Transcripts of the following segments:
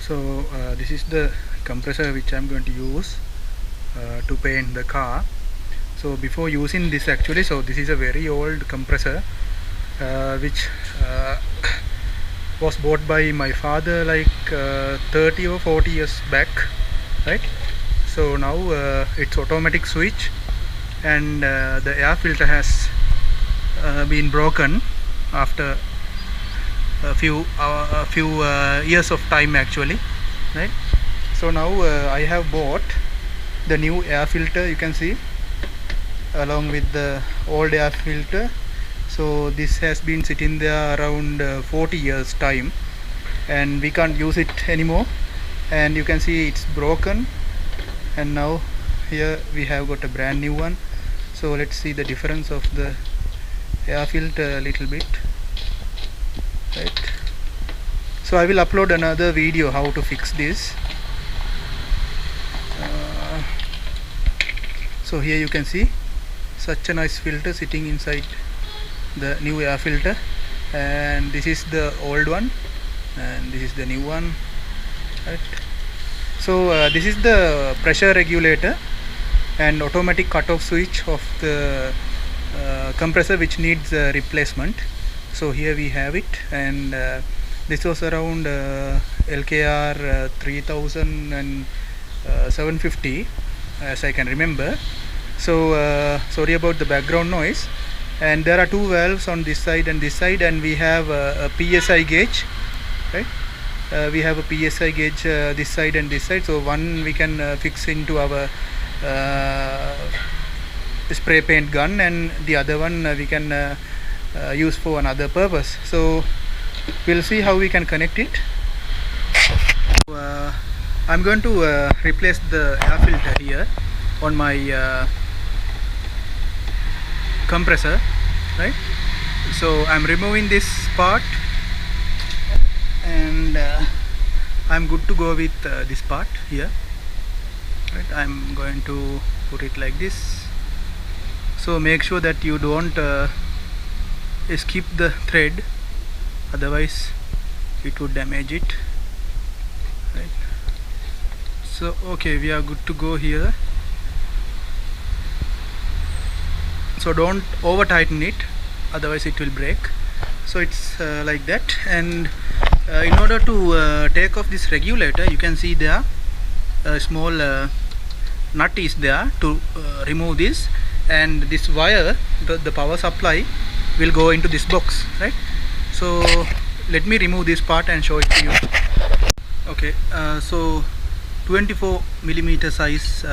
So this is the compressor which I'm going to use to paint the car. So before using this actually, so this is a very old compressor which was bought by my father like 30 or 40 years back, right? So now it's automatic switch, and the air filter has been broken after a few years of time actually, right? So now I have bought the new air filter, you can see, along with the old air filter. So this has been sitting there around 40 years time, and we can't use it anymore, and you can see it's broken. And now here we have got a brand new one. So let's see the difference of the air filter a little bit, right? So I will upload another video how to fix this. So here you can see such a nice filter sitting inside the new air filter, and this is the old one and this is the new one, right? So this is the pressure regulator and automatic cutoff switch of the compressor which needs replacement. So here we have it, and this was around LKR 3750 as I can remember. So sorry about the background noise. And there are two valves on this side and this side, and we have a PSI gauge, right? We have a PSI gauge this side and this side. So one we can fix into our spray paint gun, and the other one we can use for another purpose. So we'll see how we can connect it. I'm going to replace the air filter here on my compressor, right? So I'm removing this part, and I'm good to go with this part here, right? I'm going to put it like this. So make sure that you don't skip the thread, otherwise it would damage it, right? So okay, we are good to go here. So don't over tighten it, otherwise it will break. So it's like that. And in order to take off this regulator, you can see there a small nut is there to remove this, and this wire, the power supply, will go into this box, right? So let me remove this part and show it to you. Okay, so 24 millimeter size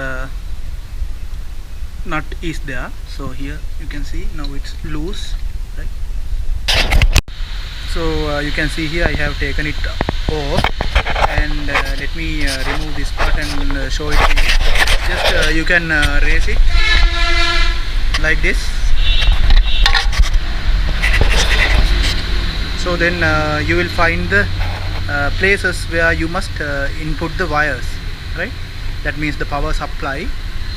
nut is there. So here you can see now it's loose, right? So you can see here I have taken it off, and let me remove this part and show it to you. Just you can raise it like this. So then you will find the places where you must input the wires, right? That means the power supply.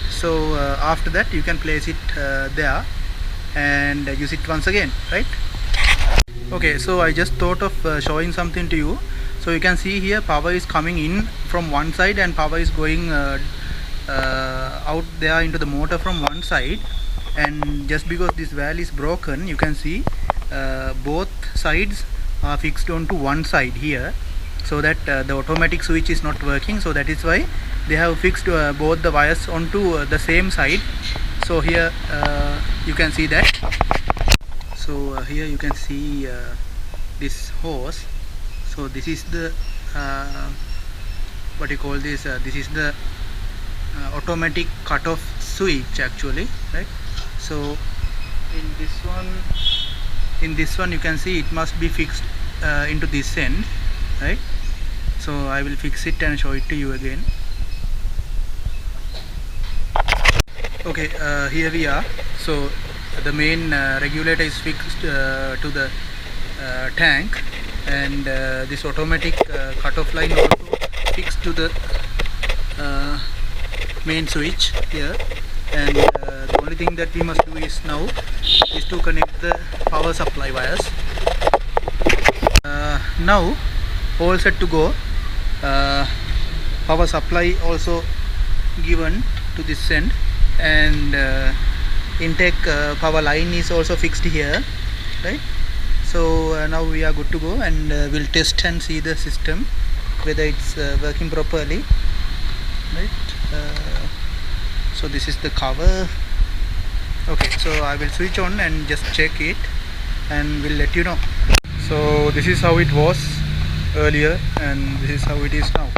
So after that you can place it there and use it once again, right? Okay, so I just thought of showing something to you. So you can see here power is coming in from one side and power is going out there into the motor from one side. And just because this valve is broken, you can see both sides are fixed onto one side here, so that the automatic switch is not working. So that is why they have fixed both the wires onto the same side. So here you can see that. So here you can see this hose. So this is the what you call this, this is the automatic cutoff switch actually, right? So in this one you can see it must be fixed into this end, right? So I will fix it and show it to you again. Okay, here we are. So the main regulator is fixed to the tank, and this automatic cutoff line also fixed to the main switch here. And the only thing that we must do is now is to connect the power supply wires. Now all set to go. power supply also given to this end, and intake power line is also fixed here, right? So now we are good to go, and we'll test and see the system whether it's working properly, right? So this is the cover. Okay, so I will switch on and just check it, and we'll let you know. So this is how it was earlier, and this is how it is now.